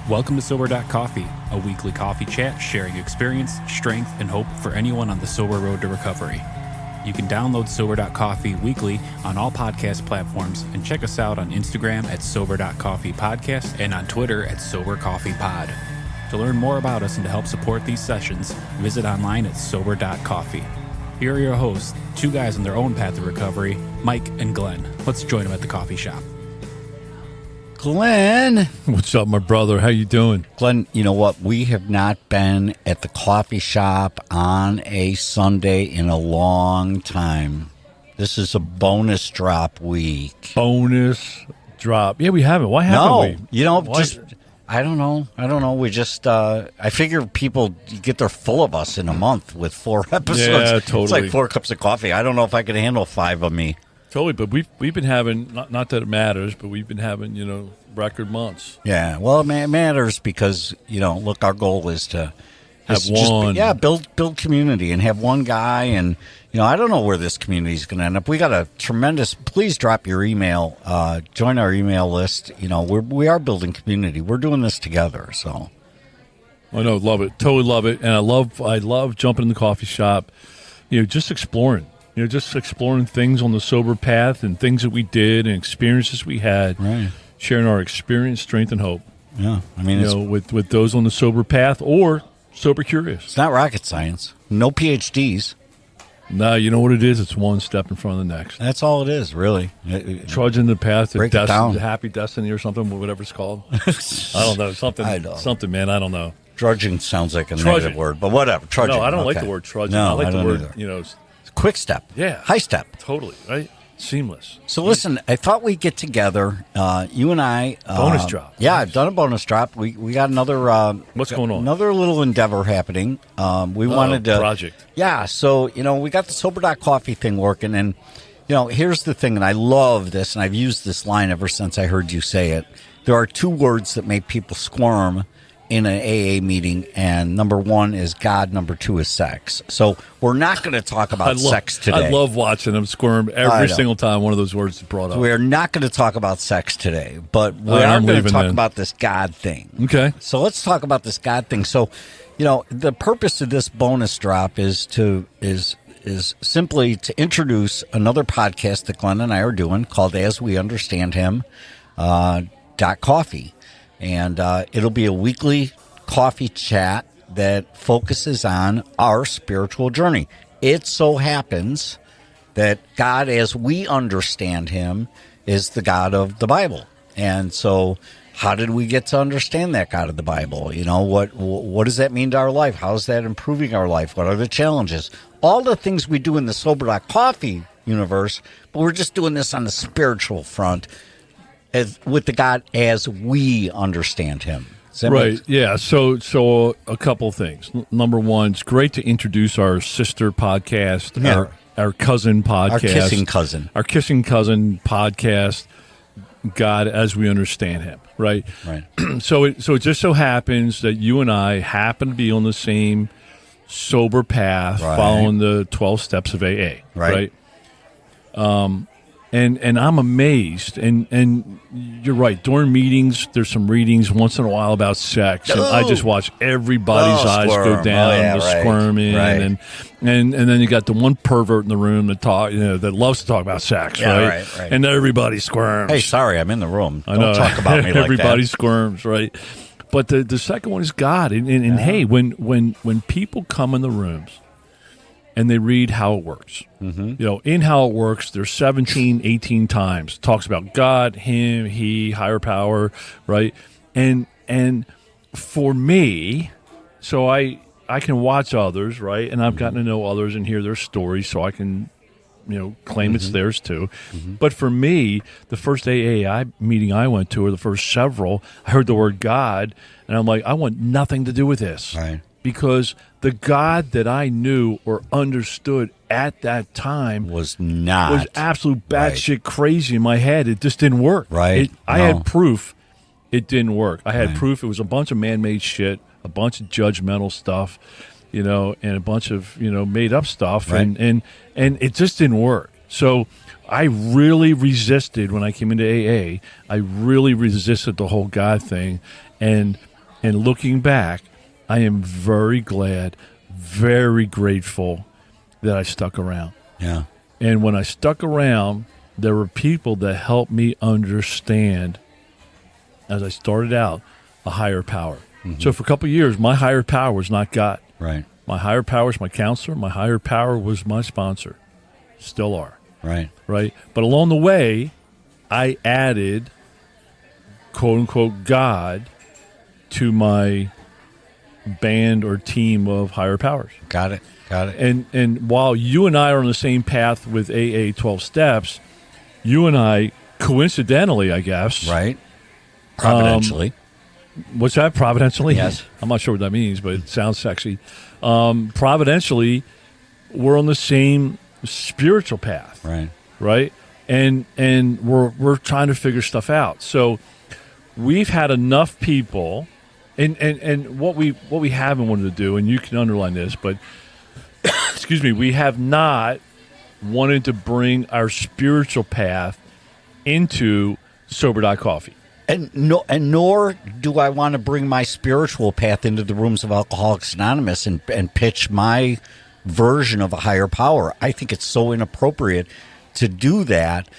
Welcome to Sober.Coffee, a weekly coffee chat sharing experience, strength, and hope for anyone on the sober road to recovery. You can download Sober.Coffee weekly on all podcast platforms and check us out on Instagram at Sober.Coffee Podcast and on Twitter at Sober.Coffee Pod. To learn more about us and to help support these sessions, visit online at Sober.Coffee. Here are your hosts, two guys on their own path to recovery, Mike and Glenn. Let's join them at the coffee shop. Glenn. What's up, my brother? How you doing? Glenn, you know what? We have not been at the coffee shop on a Sunday in a long time. This is a bonus drop week. Bonus drop. Yeah, we haven't. Why haven't we? You know, I don't know. We just, I figure people get their full of us in a month with 4 episodes. Yeah, totally. It's like 4 cups of coffee. I don't know if I can handle 5 of me. Totally, but we've been having, not that it matters, but we've been having, record months. Yeah, well, it matters because, look, our goal is to have one. Build community and have one guy. And, I don't know where this community is going to end up. We got a tremendous, please drop your email, join our email list. We are building community. We're doing this together, so. I know, love it. Totally love it. And I love jumping in the coffee shop, just exploring. Just exploring things on the sober path and things that we did and experiences we had. Right. Sharing our experience, strength, and hope. Yeah. I mean, with those on the sober path or sober curious. It's not rocket science. No PhDs. No, you know what it is? It's one step in front of the next. That's all it is, really. Trudging the path to happy destiny or something, whatever it's called. I don't know. Something, man. I don't know. Trudging sounds like a negative word, but whatever. Trudging. No, I don't like the word trudging. No, I like the word, either. Quick step. Yeah. High step. Totally, right? Seamless. So listen, I thought we'd get together, you and I. Bonus drop. Yeah, I've done a bonus drop. We got another. What's going on? Another little endeavor happening. We wanted to. Project. Yeah, so, we got the Sober.Coffee thing working. And, here's the thing, and I love this, and I've used this line ever since I heard you say it. There are 2 words that make people squirm in an AA meeting, and number 1 is God, number 2 is sex. So we're not going to talk about sex today. I love watching them squirm every single time one of those words is brought up. We're not going to talk about sex today, but we are going to talk about this God thing. Okay. So let's talk about this God thing. So, the purpose of this bonus drop is simply to introduce another podcast that Glenn and I are doing called As We Understand Him, .coffee. And it'll be a weekly coffee chat that focuses on our spiritual journey. It so happens that God, as we understand him, is the God of the Bible. And so how did we get to understand that God of the Bible? What does that mean to our life? How is that improving our life? What are the challenges? All the things we do in the Sober.Coffee universe, but we're just doing this on the spiritual front. With the God as we understand him. Right, yeah. So a couple things. Number 1, it's great to introduce our sister podcast, our cousin podcast. Our kissing cousin. Our kissing cousin podcast, God as we understand him, right? Right. So it just so happens that you and I happen to be on the same sober path, following the 12 steps of AA, right? And I'm amazed, and you're right. During meetings, there's some readings once in a while about sex, and I just watch everybody's eyes go down, squirming, and then you got the one pervert in the room that that loves to talk about sex, right? And everybody squirms. Hey, sorry, I'm in the room. I know. Don't talk about me like everybody that. squirms, right? But the second one is God, and hey, when people come in the rooms and they read how it works. Mm-hmm. In how it works, there's 17, 18 times. Talks about God, him, he, higher power, right? And for me, so I can watch others, right? And I've gotten to know others and hear their stories, so I can, claim it's theirs too. Mm-hmm. But for me, the first AA meeting I went to, or the first several, I heard the word God, and I'm like, I want nothing to do with this. Right. Because the God that I knew or understood at that time was absolute batshit crazy in my head. It just didn't work. Right. I had proof it didn't work. I had proof it was a bunch of man-made shit, a bunch of judgmental stuff, and a bunch of, made up stuff. Right. And it just didn't work. So I really resisted when I came into AA. I really resisted the whole God thing. And And looking back, I am very glad, very grateful that I stuck around. Yeah. And when I stuck around, there were people that helped me understand, as I started out, a higher power. Mm-hmm. So for a couple of years, my higher power was not God. Right. My higher power was my counselor. My higher power was my sponsor. Still are. Right. Right? But along the way, I added, quote unquote, God to my band or team of higher powers. Got it. Got it. And while you and I are on the same path with AA 12 Steps, you and I, coincidentally, I guess. Right. Providentially. What's that? Providentially? Yes. I'm not sure what that means, but it sounds sexy. Providentially, we're on the same spiritual path. Right. Right? And we're trying to figure stuff out. So we've had enough people, and what we haven't wanted to do, and you can underline this, but excuse me, we have not wanted to bring our spiritual path into Sober.Coffee. And nor do I want to bring my spiritual path into the rooms of Alcoholics Anonymous and pitch my version of a higher power. I think it's so inappropriate to do that.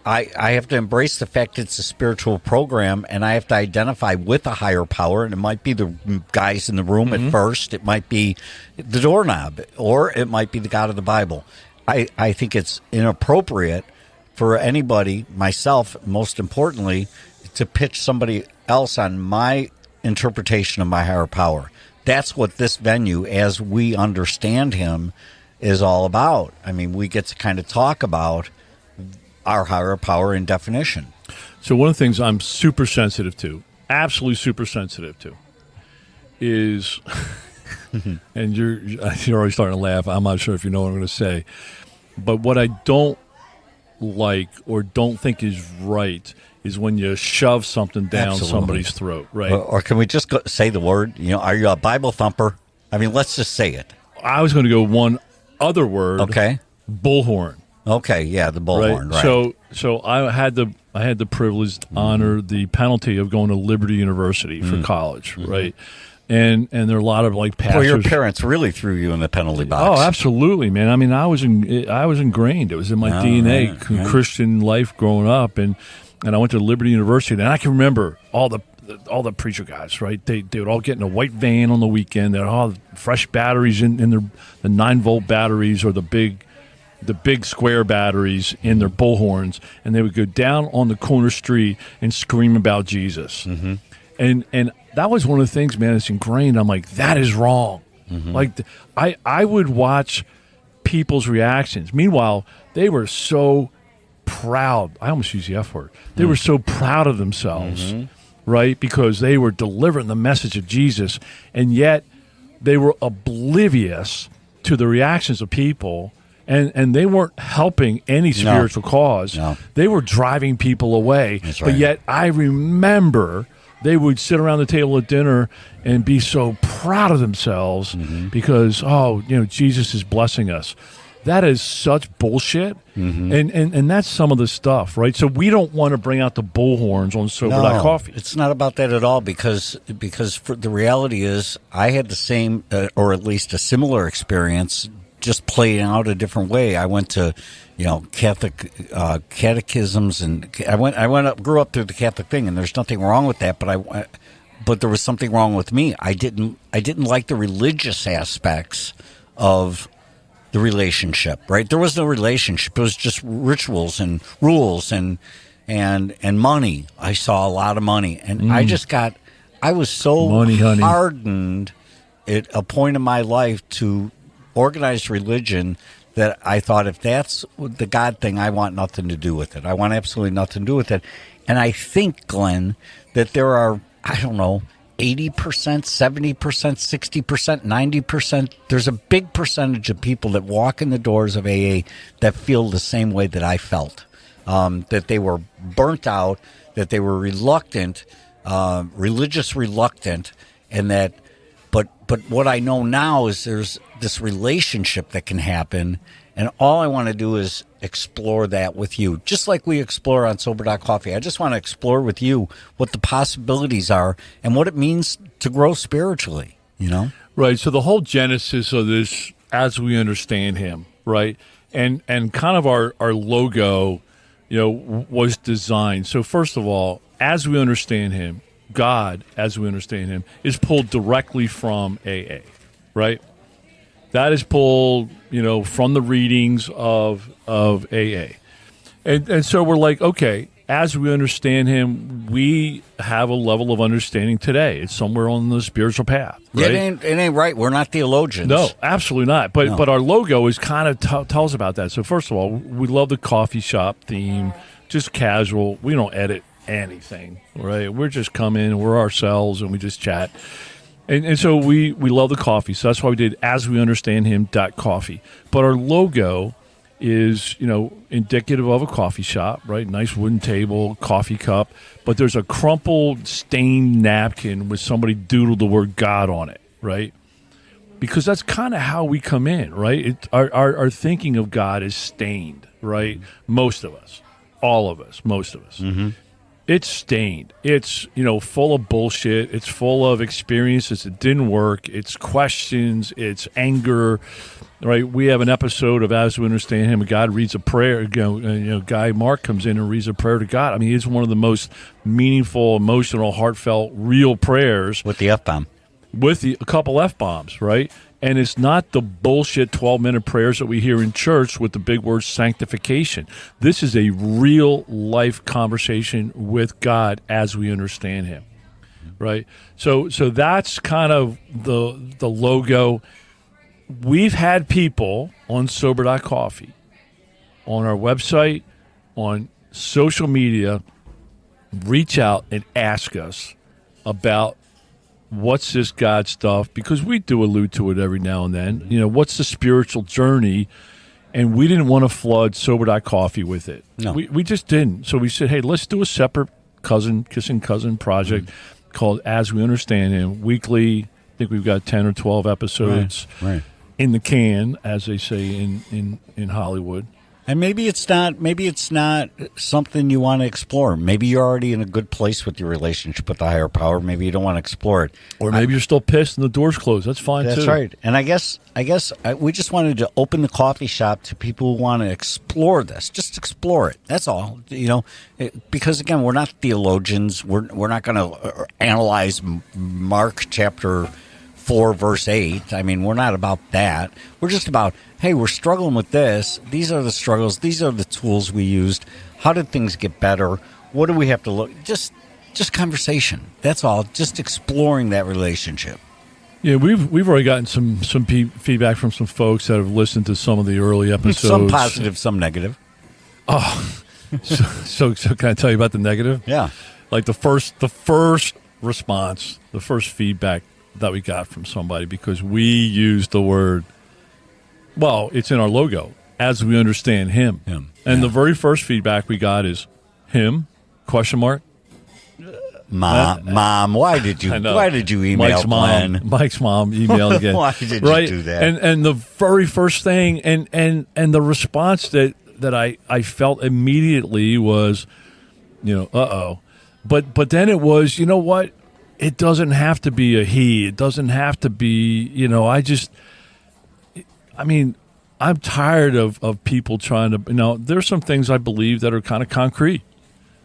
I have to embrace the fact it's a spiritual program, and I have to identify with a higher power, and it might be the guys in the room at first, it might be the doorknob, or it might be the God of the Bible. I think it's inappropriate for anybody, myself most importantly, to pitch somebody else on my interpretation of my higher power. That's what this venue, as we understand him, is all about. I mean, we get to kind of talk about our higher power in definition. So one of the things I'm super sensitive to, absolutely super sensitive to, is, and you're already starting to laugh. I'm not sure if you know what I'm going to say, but what I don't like or don't think is right is when you shove something down somebody's throat, right? Or can we just say the word? You know, are you a Bible thumper? I mean, let's just say it. I was going to go one other word. Okay. Bullhorn. Okay, yeah, the bullhorn, right. So I had the privilege, honor, the penalty of going to Liberty University for college, right? And there are a lot of like pastors. Well, your parents really threw you in the penalty box. Oh, absolutely, man. I mean, I was ingrained. It was in my DNA, right. Christian life growing up, and I went to Liberty University, and I can remember all the preacher guys, right? They would all get in a white van on the weekend. They had all fresh batteries in the 9-volt batteries or the big square batteries in their bullhorns, and they would go down on the corner street and scream about Jesus. Mm-hmm. And that was one of the things, man, it's ingrained. I'm like, that is wrong. Mm-hmm. Like, I would watch people's reactions. Meanwhile, they were so proud. I almost use the F word. They were so proud of themselves, right? Because they were delivering the message of Jesus, and yet they were oblivious to the reactions of people. And they weren't helping any spiritual cause. No. They were driving people away. That's right. But yet I remember they would sit around the table at dinner and be so proud of themselves because, Jesus is blessing us. That is such bullshit. And that's some of the stuff, right? So we don't want to bring out the bullhorns on Sober.Coffee. It's not about that at all because the reality is I had the same or at least a similar experience, just playing out a different way. I went to, Catholic catechisms, and I grew up through the Catholic thing, and there's nothing wrong with that. But there was something wrong with me. I didn't like the religious aspects of the relationship. Right? There was no relationship. It was just rituals and rules and money. I saw a lot of money, and I was so hardened at a point in my life to organized religion that I thought, if that's the God thing, I want nothing to do with it. I want absolutely nothing to do with it. And I think, Glenn, that there are, 80%, 70%, 60%, 90%. There's a big percentage of people that walk in the doors of AA that feel the same way that I felt, that they were burnt out, that they were reluctant, religious reluctant, and that But what I know now is there's this relationship that can happen, And all I want to do is explore that with you, just like we explore on Sober.Coffee. I just want to explore with you what the possibilities are and what it means to grow spiritually, you know? Right. So the whole genesis of this, as we understand him, right? And kind of our logo, was designed. So first of all, as we understand him, God, as we understand him, is pulled directly from AA, right? That is pulled, from the readings of AA. And so we're like, okay, as we understand him, we have a level of understanding today. It's somewhere on the spiritual path. Right? It ain't right. We're not theologians. No, absolutely not. But our logo is kind of tells about that. So first of all, we love the coffee shop theme, just casual. We don't edit anything, right? We're just come in, we're ourselves, and we just chat. And so we love the coffee. So that's why we did as we understand him.coffee. But our logo is, indicative of a coffee shop, right? Nice wooden table, coffee cup. But there's a crumpled, stained napkin with somebody doodled the word God on it, right? Because that's kind of how we come in, right? Our thinking of God is stained, right? Mm-hmm. Most of us. All of us. Most of us. Mm-hmm. It's stained. It's, full of bullshit. It's full of experiences that didn't work. It's questions. It's anger. Right, we have an episode of As We Understand Him. God reads a prayer. Guy Mark comes in and reads a prayer to God. I mean, it's one of the most meaningful, emotional, heartfelt, real prayers with the F-bomb, with a couple F-bombs, right? And it's not the bullshit 12-minute prayers that we hear in church with the big word sanctification. This is a real life conversation with God as we understand Him, right? So that's kind of the logo. We've had people on Sober.Coffee, on our website, on social media, reach out and ask us about what's this God stuff, because we do allude to it every now and then. What's the spiritual journey? And we didn't want to flood Sober.Coffee with it. No. We just didn't. So we said, hey, let's do a separate kissing cousin project called As We Understand Him, weekly. I think we've got 10 or 12 episodes. Right. In the can, as they say in Hollywood. And maybe it's not something you want to explore. Maybe you're already in a good place with your relationship with the higher power. Maybe you don't want to explore it. Or maybe you're still pissed and the door's closed. That's fine, too. That's right. And I guess we just wanted to open the coffee shop to people who want to explore this. Just explore it. That's all. Because, again, we're not theologians. We're not going to analyze Mark chapter 4, verse 8. I mean, we're not about that. We're just about, hey, we're struggling with this. These are the struggles. These are the tools we used. How did things get better? What do we have to look? Just conversation. That's all. Just exploring that relationship. Yeah, we've already gotten some feedback from some folks that have listened to some of the early episodes. Some positive, some negative. Oh, so can I tell you about the negative? Yeah. Like the first response, the first feedback that we got from somebody, because we used the word, well, it's in our logo, as we understand him. And the very first feedback we got is him, question mark. Mom, why did you email Glenn? Mike's mom emailed again. Why did you do that? And the very first thing and the response that I felt immediately was, uh-oh. But then it was, you know what? It doesn't have to be a he. It doesn't have to be, I'm tired of people trying to, there's some things I believe that are kind of concrete,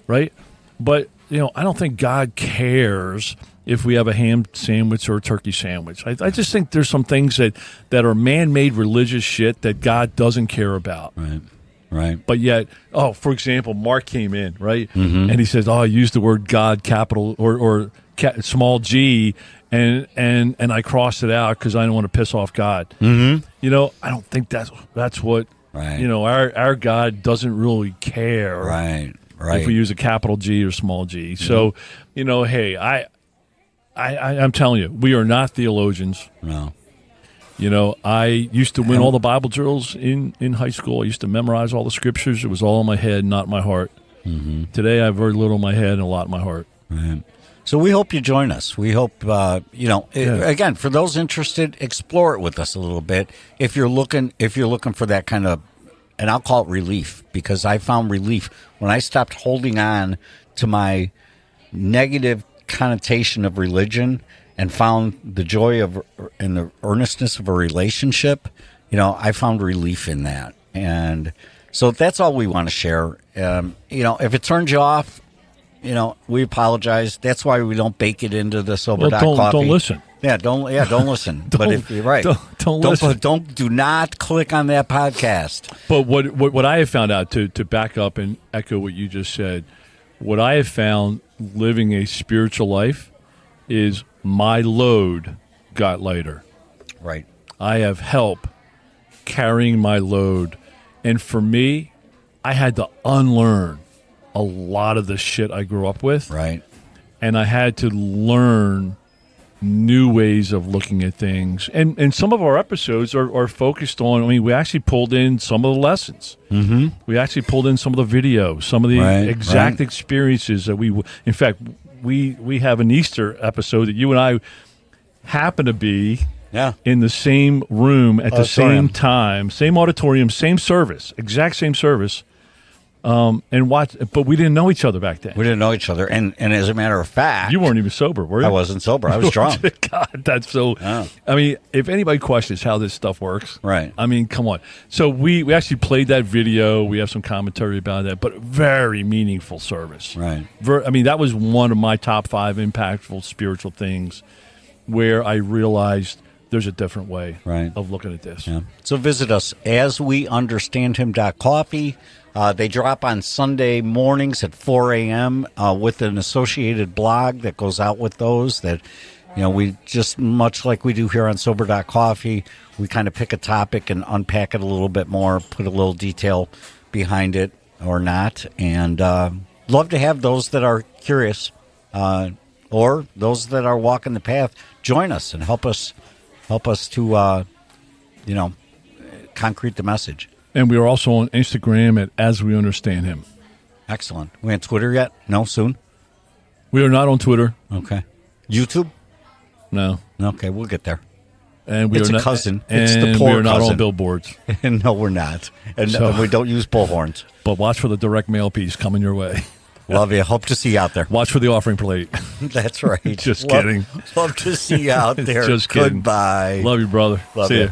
right? But, I don't think God cares if we have a ham sandwich or a turkey sandwich. I just think there's some things that are man-made religious shit that God doesn't care about. Right. But yet, for example, Mark came in, right? Mm-hmm. And he says, I used the word God capital or small g, and I crossed it out because I didn't want to piss off God. Mm-hmm. I don't think that's what, right. Our God doesn't really care. Right. If we use a capital G or small g. Mm-hmm. So, hey, I'm telling you, we are not theologians. No. I used to win all the Bible drills in high school. I used to memorize all the scriptures. It was all in my head, not my heart. Mm-hmm. Today, I have very little in my head and a lot in my heart. Right. So we hope you join us. We hope, again, for those interested, explore it with us a little bit. If you're looking for that kind of, and I'll call it relief, because I found relief when I stopped holding on to my negative connotation of religion and found the joy of and the earnestness of a relationship. I found relief in that. And so that's all we want to share. If it turns you off, we apologize. That's why we don't bake it into the Sober.Coffee. Don't listen. Yeah, don't listen. But if you're right, don't listen. Do not click on that podcast. But what I have found out, to back up and echo what you just said, what I have found living a spiritual life is my load got lighter. Right. I have help carrying my load. And for me, I had to unlearn a lot of the shit I grew up with. Right. And I had to learn new ways of looking at things. And some of our episodes are focused on, we actually pulled in some of the lessons. Mm-hmm. We actually pulled in some of the video, some of the exact experiences that in fact, we have an Easter episode that you and I happen to be in the same room at the same time, same auditorium, same service, exact same service. And watch, but we didn't know each other back then. We didn't know each other, and as a matter of fact, you weren't even sober, were you? I wasn't sober. I was drunk. God, that's so. Oh. If anybody questions how this stuff works, right? Come on. So we actually played that video. We have some commentary about that, but very meaningful service, right? That was one of my top 5 impactful spiritual things, where I realized there's a different way of looking at this. Yeah. So visit us asweunderstandhim.coffee. They drop on Sunday mornings at 4 a.m. With an associated blog that goes out with those that, we just, much like we do here on Sober.Coffee, we kind of pick a topic and unpack it a little bit more, put a little detail behind it or not. And love to have those that are curious or those that are walking the path join us and help us to, concrete the message. And we are also on Instagram at As We Understand Him. Excellent. We on Twitter yet? No, soon? We are not on Twitter. Okay. YouTube? No. Okay, we'll get there. And it's a cousin. It's the poor we are not cousin. on billboards. No, we're not. And we don't use bullhorns. But watch for the direct mail piece coming your way. Love you. Hope to see you out there. Watch for the offering plate. That's right. Just kidding. Love to see you out there. Just kidding. Goodbye. Love you, brother. Love see you. ya.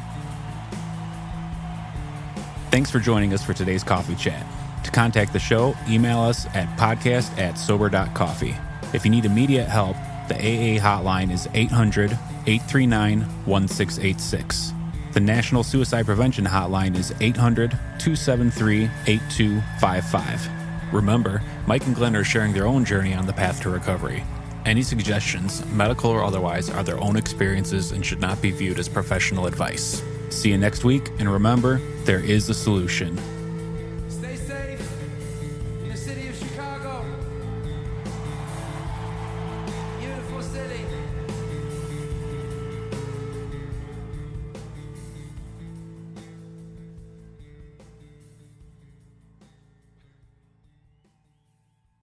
Thanks for joining us for today's coffee chat. To contact the show, email us at podcast@sober.coffee. If you need immediate help, the AA hotline is 800-839-1686. The National Suicide Prevention Hotline is 800-273-8255. Remember, Mike and Glenn are sharing their own journey on the path to recovery. Any suggestions, medical or otherwise, are their own experiences and should not be viewed as professional advice. See you next week, and remember, there is a solution. Stay safe in the city of Chicago. Beautiful city.